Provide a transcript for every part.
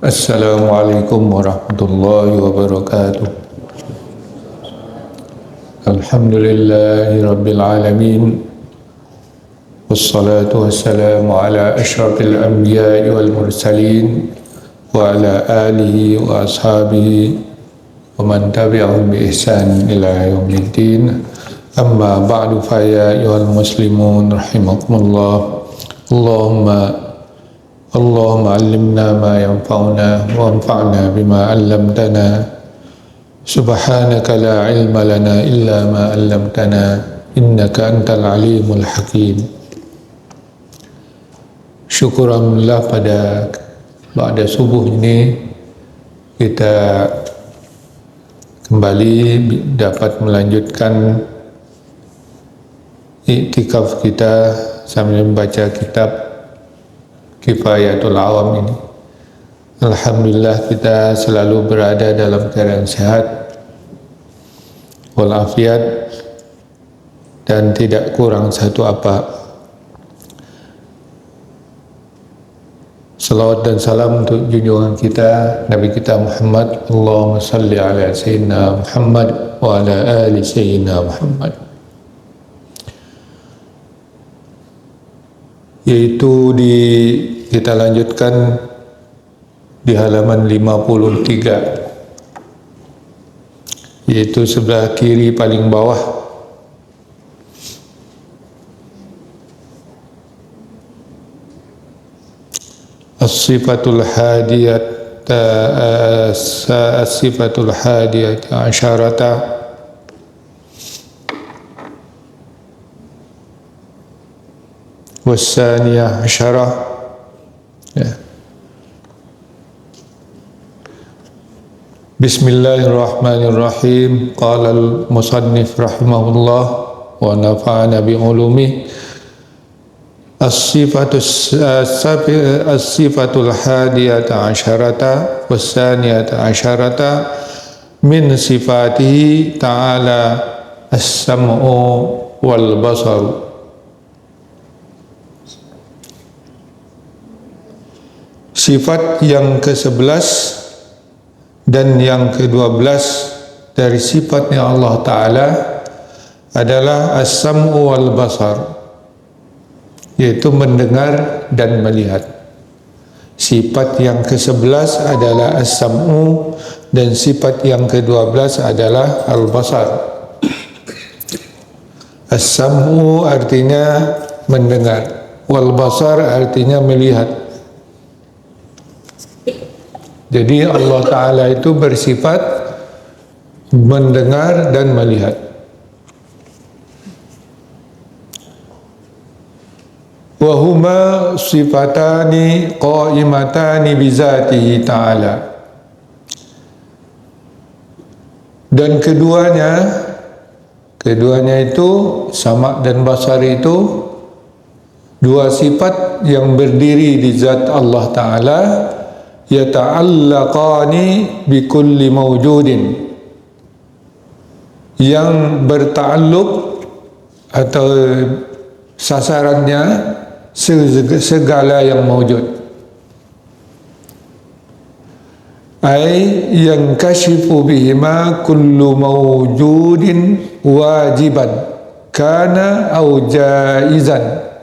Assalamualaikum warahmatullahi wabarakatuh. Alhamdulillahi rabbil alamin. Wassalatu wassalamu ala asyrafil anbiya'i wal mursalin wa ala alihi wa ashabihi wa man tabi'ahum bi ihsan ila yaumiddin. Amma ba'du, fa ya ayyuhal muslimun rahimakumullah. Allahumma allimna ma yanfa'una wa anfa'na bima 'allamtana. Subhanaka la ilma lana illa ma 'allamtana innaka antal alimul hakim. Syukur alhamdulillah pada subuh ini kita kembali dapat melanjutkan iktikaf kita sambil membaca kitab Kifayatul Awam ini. Alhamdulillah kita selalu berada dalam keadaan sehat walafiat dan tidak kurang satu apa. Salawat dan salam untuk junjungan kita Nabi kita Muhammad. Allahumma salli ala sayyidina Muhammad wa ala ali sayyidina Muhammad. Yaitu kita lanjutkan di halaman 53, yaitu sebelah kiri paling bawah. As-sifatul hadiyat asyarata. Wassaniyah asyarah, ya. Bismillahirrahmanirrahim. Qala al-musannif rahimahullah wa nafa'ana bi'ulumih. As-sifatul hadiyata asyarata wassaniyata asyarata min sifatihi ta'ala as-sam'u wal basaru. Sifat yang ke-11 dan yang ke-12 dari sifatnya Allah Ta'ala adalah as-sam'u wal basar, yaitu mendengar dan melihat. Sifat yang ke-11 adalah as-sam'u dan sifat yang ke-12 adalah al-basar. As-sam'u artinya mendengar, wal basar artinya melihat. Jadi Allah Ta'ala itu bersifat mendengar dan melihat. Wahuma sifatani qa'imatani bizatihi ta'ala. Dan keduanya itu sama dan basar itu dua sifat yang berdiri di zat Allah Ta'ala, yata'allaqani bikulli mawjudin, yang berta'alluq atau sasarannya segala yang mawjud. Ay yang kashifu bihima kullu mawjudin wajiban kana au jaizan.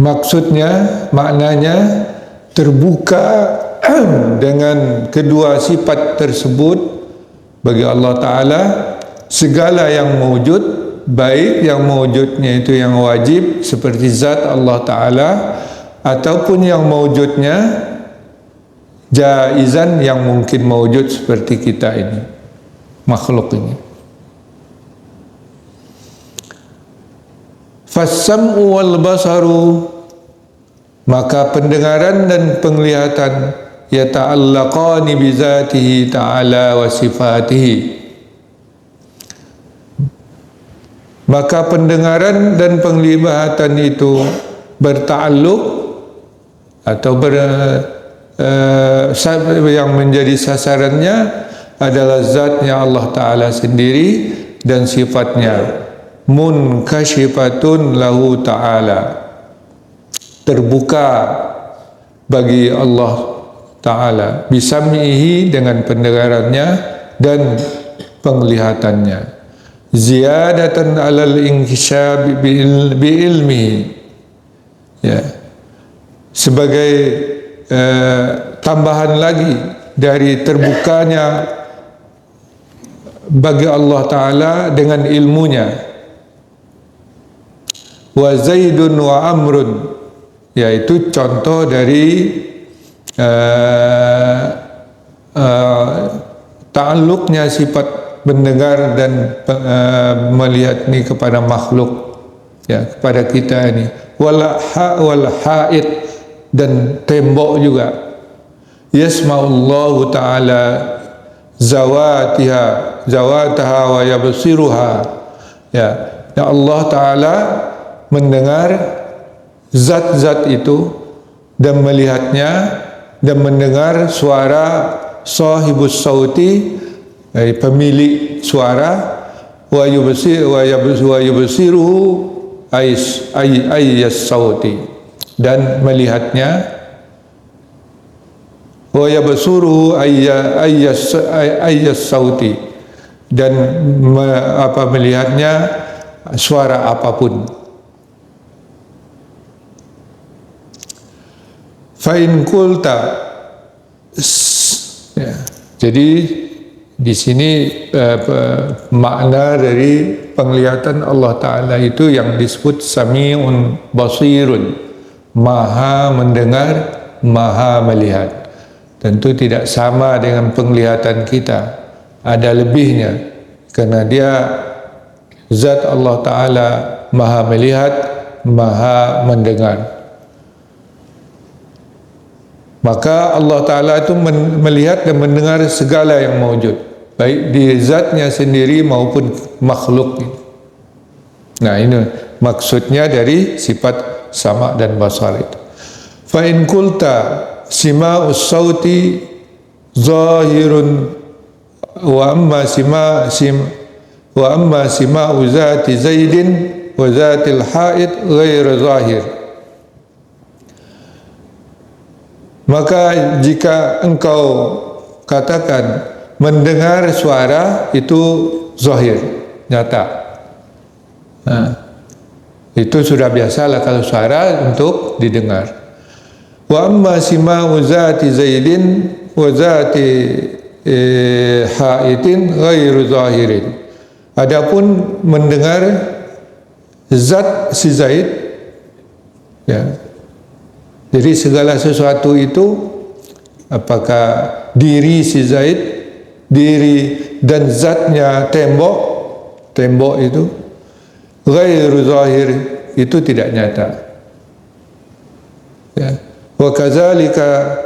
Maknanya terbuka dengan kedua sifat tersebut bagi Allah Ta'ala segala yang mewujud, baik yang mewujudnya itu yang wajib seperti zat Allah Ta'ala, ataupun yang mewujudnya jaizan yang mungkin mewujud seperti kita ini, makhluk ini. Fassam'u wal basaru, maka pendengaran dan penglihatan yata'allaqani bizatihi ta'ala wa sifatihi, maka pendengaran dan penglihatan itu berta'alluq atau yang menjadi sasarannya adalah zatnya Allah Ta'ala sendiri dan sifatnya. Munkashifatun lahu ta'ala, terbuka bagi Allah Ta'ala, bisam'ihi dengan pendengarannya dan penglihatannya, ziyadatan alal inkisyab bi ilmihi, ya, sebagai tambahan lagi dari terbukanya bagi Allah Ta'ala dengan ilmunya. Wa Zaidun wa Amrun, yaitu contoh dari ta'alluqnya sifat mendengar dan melihat ini kepada makhluk, ya, kepada kita ini. Wal ha'id, dan tembok juga. Yasma'ullahu ta'ala zawataha wa yabsiruha, ya, Allah Ta'ala mendengar zat-zat itu dan melihatnya, dan mendengar suara sahibus sauti, pemilik suara, wa yubsiruhu ayyas sauti, dan melihatnya, wa yabsuruhu ayyas sauti, dan melihatnya suara apapun. Fa in qulta, ya, jadi di sini makna dari penglihatan Allah Ta'ala itu yang disebut sami'un basirun, maha mendengar, maha melihat. Tentu tidak sama dengan penglihatan kita, ada lebihnya, karena dia zat Allah Ta'ala maha melihat, maha mendengar. Maka Allah Ta'ala itu melihat dan mendengar segala yang mewujud, baik di zatnya sendiri maupun makhluk. Nah, ini maksudnya dari sifat sama dan basar itu. Fa in qulta sima'us sauti zahirun wa amma sima'u zati Zaidin wa zatil haid ghair zahir. Maka jika engkau katakan mendengar suara itu zahir, nyata, nah, itu sudah biasalah kalau suara untuk didengar. Wa amma sima'u zati Zaidin wa zati haidin ghairu zahirin. Adapun mendengar zat si Zaid, ya, jadi segala sesuatu itu, apakah diri si Zaid, diri dan zatnya tembok itu, ghairu zahir, itu tidak nyata. Ya. Wa kadzalika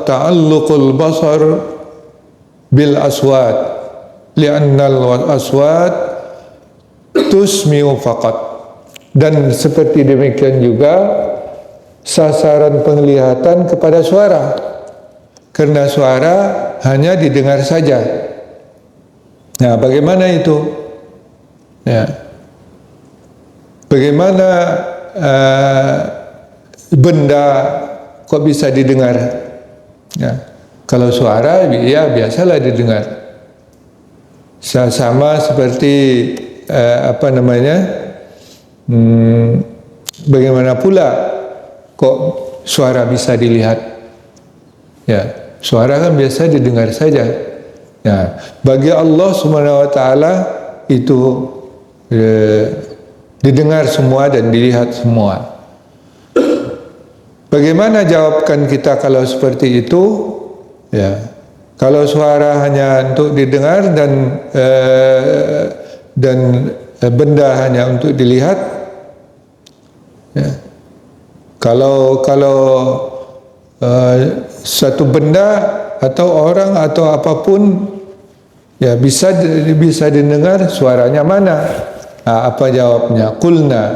ta'alluqul basar bil aswat, li'anna al aswat tusmi'u faqat. Dan seperti demikian juga sasaran penglihatan kepada suara, karena suara hanya didengar saja. Nah, bagaimana itu? Ya, bagaimana benda kok bisa didengar? Ya, kalau suara, ya biasalah didengar. Sama seperti bagaimana pula kok suara bisa dilihat? Ya, suara kan biasa didengar saja. Ya, bagi Allah Subhanahu wa Ta'ala itu didengar semua dan dilihat semua. Bagaimana jawabkan kita kalau seperti itu? Ya, kalau suara hanya untuk didengar dan benda hanya untuk dilihat, ya. Kalau satu benda atau orang atau apapun, ya bisa didengar, suaranya mana? Nah, apa jawabnya? Qulna,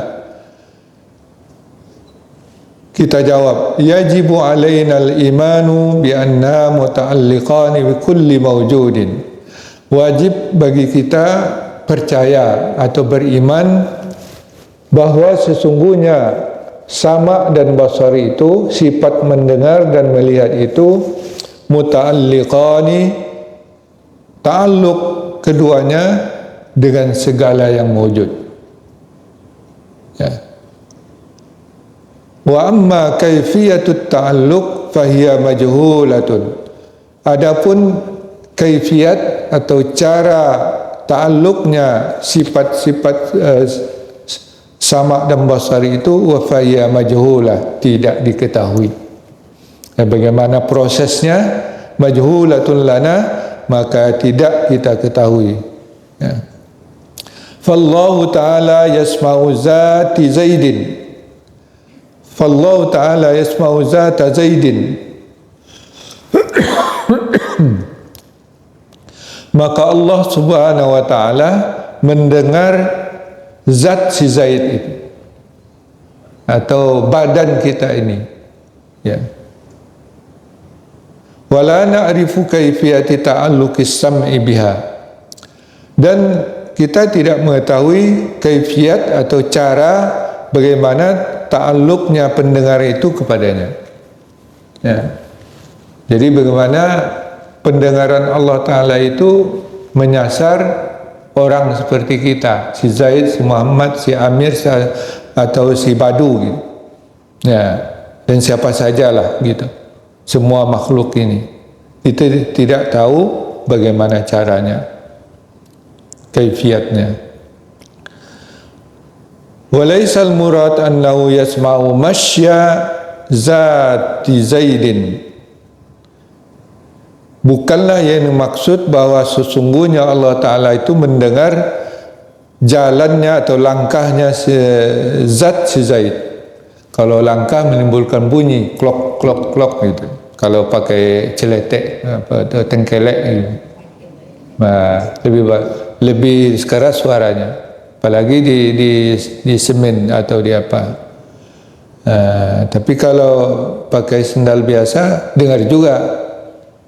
kita jawab, yajibu alaina al-imanu bi anna muta'alliqani bi kulli mawjudin. Wajib bagi kita percaya atau beriman bahwa sesungguhnya sama dan basari itu, sifat mendengar dan melihat itu muta'alliqani, ta'alluq keduanya dengan segala yang wujud. Ya. Wa amma kaifiyatut ta'alluq fahiya majhulatun. Adapun kaifiat atau cara ta'alluqnya sifat-sifat sama dan basari itu wa fahiya majhulah, tidak diketahui. Dan bagaimana prosesnya majhulatun lana, maka tidak kita ketahui. Ya. Fallahu ta'ala yasma'u zati Zaidin. Fallahu ta'ala yasma'u zata Zaidin. Maka Allah subhanahu wa ta'ala mendengar zat si Zaid itu, atau badan kita ini. Ya. Wala na'rifu kaifiyati ta'alluqis sam'i biha. Dan kita tidak mengetahui kaifiat atau cara bagaimana ta'alluqnya pendengar itu kepadanya. Ya. Jadi bagaimana pendengaran Allah Ta'ala itu menyasar orang seperti kita, si Zaid, si Muhammad, si Amir, atau si Badu gitu. Ya, dan siapa sajalah gitu. Semua makhluk ini. Kita tidak tahu bagaimana caranya, kaifiatnya. Walaisal murad annahu yasma'u masya zati Zaidin. Bukanlah yang dimaksud bahwa sesungguhnya Allah Ta'ala itu mendengar jalannya atau langkahnya zat si Zaid. Kalau langkah menimbulkan bunyi klok klok klok gitu. Kalau pakai celetek atau tengkelek gitu. Nah, lebih keras suaranya. Apalagi di semen atau di apa. Tapi kalau pakai sendal biasa dengar juga.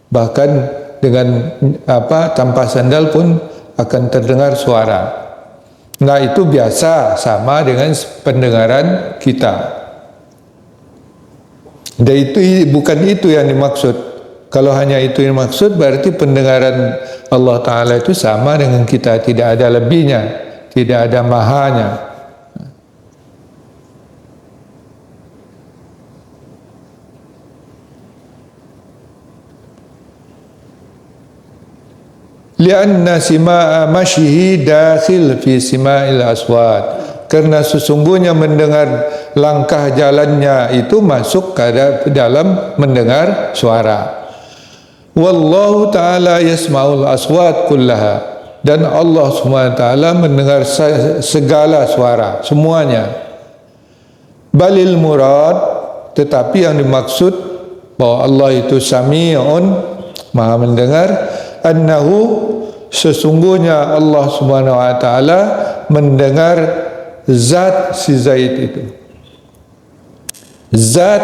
Bahkan dengan tanpa sandal pun akan terdengar suara. Nah, itu biasa, sama dengan pendengaran kita. Dan itu bukan itu yang dimaksud. Kalau hanya itu yang dimaksud, berarti pendengaran Allah Ta'ala itu sama dengan kita, tidak ada lebihnya, tidak ada mahanya. Lianna sima'a masyihi dakhil fi sima'il aswat. Karena sesungguhnya mendengar langkah jalannya itu masuk ke dalam mendengar suara. Wallahu ta'ala yasma'ul aswat kullaha. Dan Allah SWT mendengar segala suara, semuanya. Balil murad, tetapi yang dimaksud bahwa Allah itu sami'un, maha mendengar, annahu, sesungguhnya Allah Subhanahu wa taala mendengar zat si Zaid itu, zat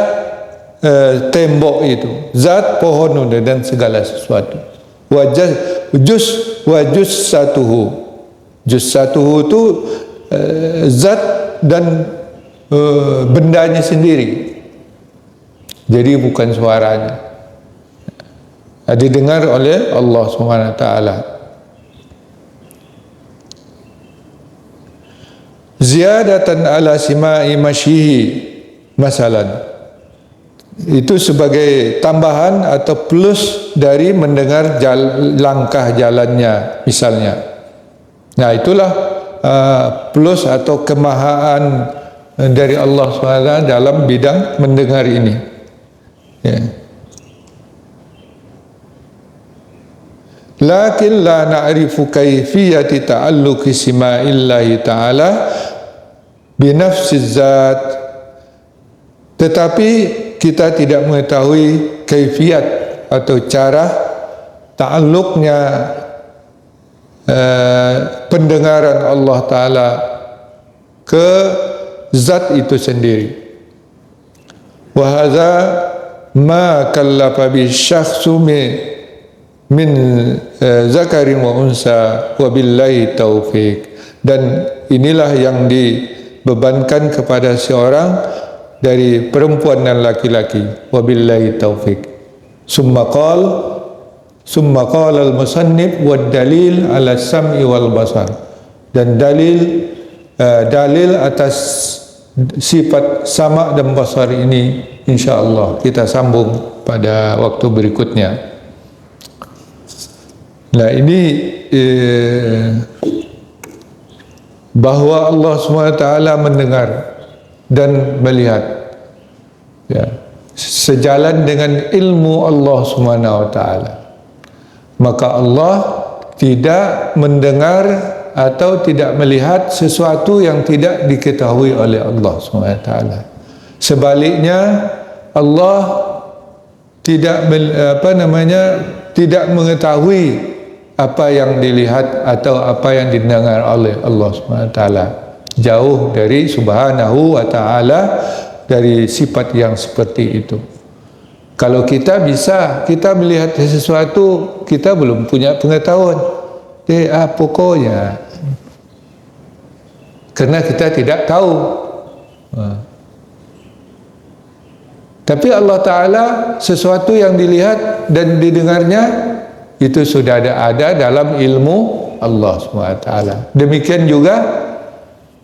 tembok itu, zat pohon dan segala sesuatu. Wajus satuhu itu zat dan bendanya sendiri. Jadi bukan suaranya. Didengar oleh Allah Subhanahu wa taala. Ziyadatan ala sima'i masyihi masalan. Itu sebagai tambahan atau plus dari mendengar langkah jalannya misalnya. Nah, itulah plus atau kemahaan dari Allah SWT dalam bidang mendengar ini. Ya. Lakin la na'rifu kaifiyati ta'alluqi sima'illahi ta'ala binafsi zat. Tetapi kita tidak mengetahui kaifiat atau cara ta'alluqnya pendengaran Allah Ta'ala ke zat itu sendiri. Wa hadza ma kallafa bi syakhsu min zakarin wa unsa wa billahi taufik. Dan inilah yang dibebankan kepada seorang dari perempuan dan laki-laki. Wabillahi taufik. Summa qala al-musannif wad dalil ala sam'i wal basar. Dan dalil atas sifat sama dan basar ini insyaallah kita sambung pada waktu berikutnya. Nah, ini bahwa Allah SWT mendengar dan melihat, ya, sejalan dengan ilmu Allah SWT. Maka Allah tidak mendengar atau tidak melihat sesuatu yang tidak diketahui oleh Allah SWT. Sebaliknya, Allah tidak tidak mengetahui apa yang dilihat atau apa yang didengar oleh Allah SWT. Jauh dari Subhanahu wa ta'ala dari sifat yang seperti itu. Kalau kita melihat sesuatu, kita belum punya pengetahuan. Pokoknya karena kita tidak tahu. Tapi Allah Ta'ala sesuatu yang dilihat dan didengarnya itu sudah ada dalam ilmu Allah SWT. Demikian juga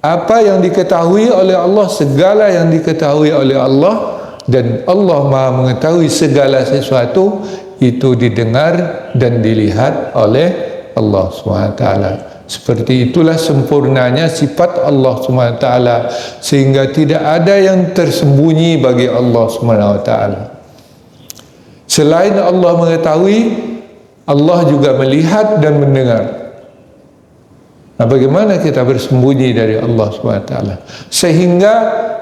apa yang diketahui oleh Allah, segala yang diketahui oleh Allah, dan Allah Maha mengetahui segala sesuatu itu didengar dan dilihat oleh Allah SWT. Seperti itulah sempurnanya sifat Allah SWT, sehingga tidak ada yang tersembunyi bagi Allah SWT. Selain Allah mengetahui, Allah juga melihat dan mendengar. Nah, bagaimana kita bersembunyi dari Allah SWT? Sehingga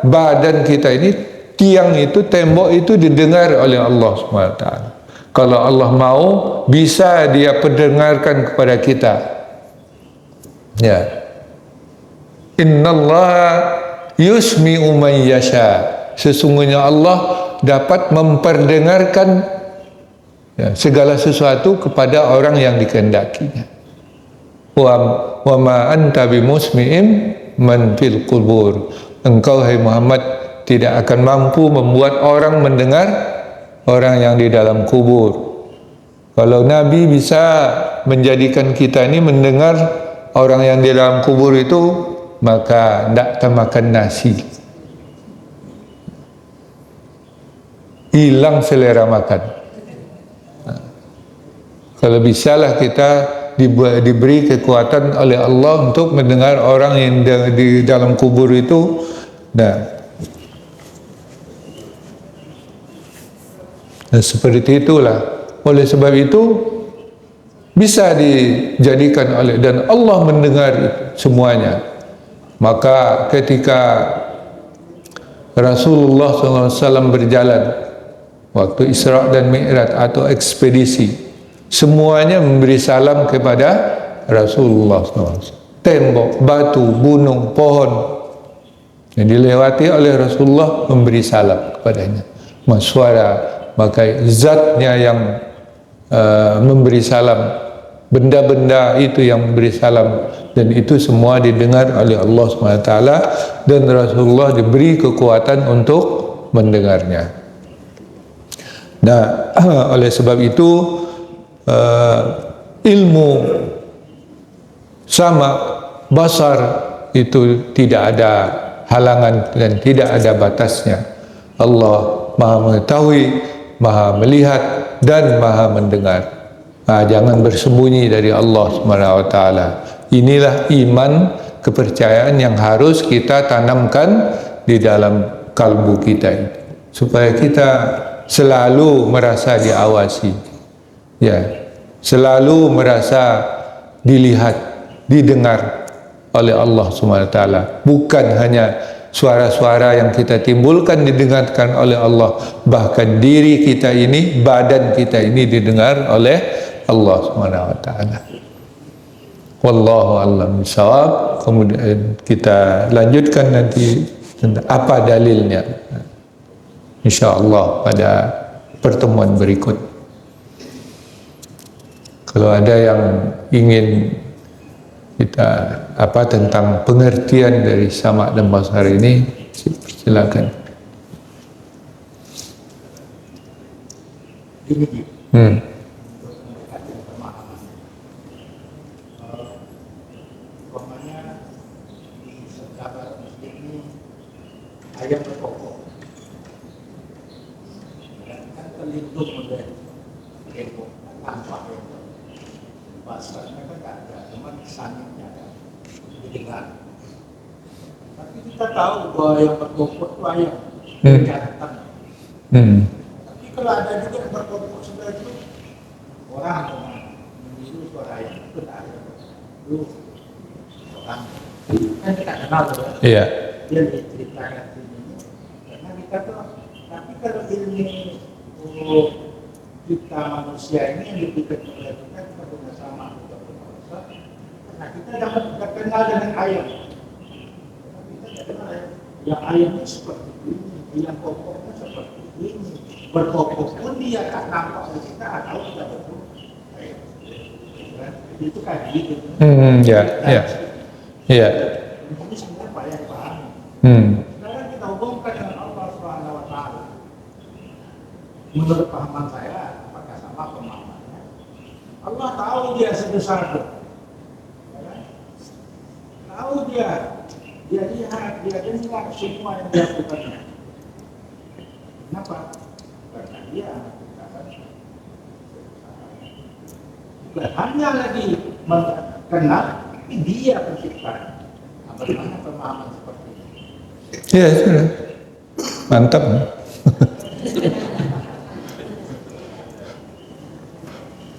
badan kita ini, tiang itu, tembok itu didengar oleh Allah SWT. Kalau Allah mau, bisa Dia pendengarkan kepada kita. Ya. Innallaha yusmi'u man yasha. Sesungguhnya Allah dapat memperdengarkan, ya, segala sesuatu kepada orang yang dikehendakinya. Wa ma anta bimusmi'in man fil qubur. Engkau, hai Muhammad, tidak akan mampu membuat orang mendengar orang yang di dalam kubur. Kalau Nabi bisa menjadikan kita ini mendengar orang yang di dalam kubur itu, maka tidak termakan nasi, hilang selera makan. Kalau bisalah kita diberi kekuatan oleh Allah untuk mendengar orang yang di dalam kubur itu, nah seperti itulah. Oleh sebab itu bisa dijadikan oleh, dan Allah mendengar semuanya. Maka ketika Rasulullah SAW berjalan waktu Isra dan Mi'raj atau ekspedisi, semuanya memberi salam kepada Rasulullah SAW. Tembok, batu, gunung, pohon yang dilewati oleh Rasulullah memberi salam kepadanya. Suara, maka zatnya yang memberi salam, benda-benda itu yang memberi salam, dan itu semua didengar oleh Allah SWT, dan Rasulullah diberi kekuatan untuk mendengarnya. Nah, oleh sebab itu ilmu sama basar itu tidak ada halangan dan tidak ada batasnya. Allah Maha mengetahui, Maha melihat, dan Maha mendengar. Nah, jangan bersembunyi dari Allah SWT. Inilah iman, kepercayaan yang harus kita tanamkan di dalam kalbu kita ini, supaya kita selalu merasa diawasi, ya, selalu merasa dilihat, didengar oleh Allah SWT. Bukan hanya suara-suara yang kita timbulkan didengarkan oleh Allah, bahkan diri kita ini, badan kita ini didengar oleh Allah SWT. Wallahu a'lam bishawab. Kemudian kita lanjutkan nanti tentang apa dalilnya, insyaallah pada pertemuan berikut. Kalau ada yang ingin kita tentang pengertian dari sama dan basar ini, silakan. Ini Hmm. untuk mendekati pemahaman. Umpamanya di sahabat muslim ini ayam berkokok, kan terlindung oleh tembok tanpa tembok. Bahasanya kan tak ada, cuma sanitnya ada didengar. Tapi kita tahu bahwa yang berkokok itu ayam, jantan. Tapi kalau ada juga yang berkokok sebelah itu, orang meniru suara ayam itu tak ada. Itu orang kan kita kenal ya. Iya. Dia diceritakan ini, karena kita tuh. Tapi kalau ilmu kita manusia ini yang diberikan kepada kita punya sama kita berkuasa. Karena kita dapat kenal dengan ayam. Kita tidak kenal yang ayamnya seperti ini, yang pokoknya seperti ini. Berkokok pun dia tak nampak oleh kita atau tidak betul. Itu kan gitu. Ya, ya, ya. Ini sebenarnya banyak paham. Sekarang kita hubungkan dengan Allah Subhanahu Wa Taala. Menurut pahaman saya, apakah sama pemahamannya? Allah tahu dia sebesar itu. Tahu dia lihat, dia dengar semua yang dia lakukan. Kenapa? Karena dia menciptakan. Bukan hanya lagi mengenal, tapi dia pencipta. Bagaimana pemahaman seperti ini? Ya, sudah. Mantap.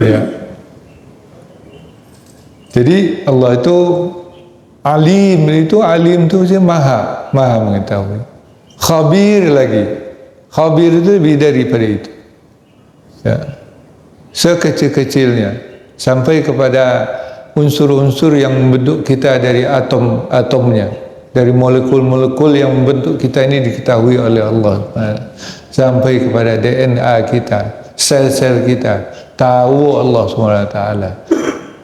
Ya. Jadi Allah itu alim itu dia maha mengetahui. Khabir lagi. Khabir itu lebih daripada itu. Ya. Sekecil-kecilnya sampai kepada unsur-unsur yang membentuk kita dari atomnya, dari molekul-molekul yang membentuk kita ini diketahui oleh Allah. Sampai kepada DNA kita, sel-sel kita, tahu Allah SWT.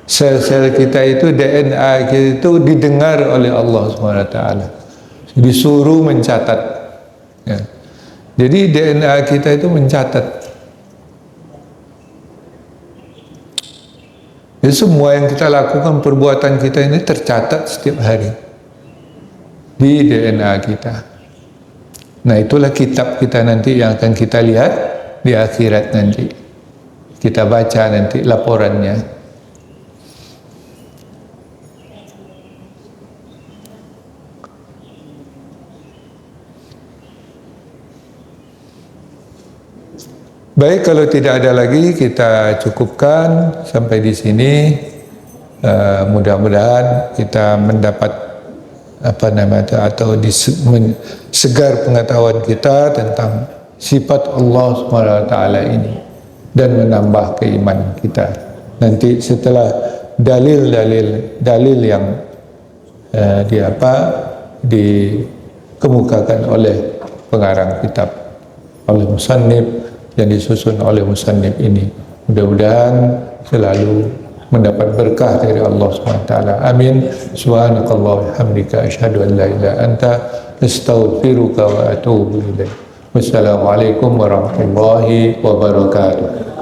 Sel-sel kita itu, DNA kita itu didengar oleh Allah SWT. Disuruh mencatat. Ya. Jadi DNA kita itu mencatat. Jadi semua yang kita lakukan, perbuatan kita ini tercatat setiap hari di DNA kita. Nah, itulah kitab kita nanti yang akan kita lihat di akhirat nanti. Kita baca nanti laporannya. Baik, kalau tidak ada lagi kita cukupkan sampai di sini. Mudah-mudahan kita mendapat segar pengetahuan kita tentang sifat Allah SWT ini dan menambah keimanan kita. Nanti setelah dalil yang dikemukakan oleh pengarang kitab, oleh musannif, yang disusun oleh musannif ini, mudah-mudahan selalu mendapat berkah dari Allah SWT. Amin. Subhanakallah wa hamdika asyhadu an la ilaha anta astaghfiruka wa atubu ilaik. Wassalamualaikum warahmatullahi wabarakatuh.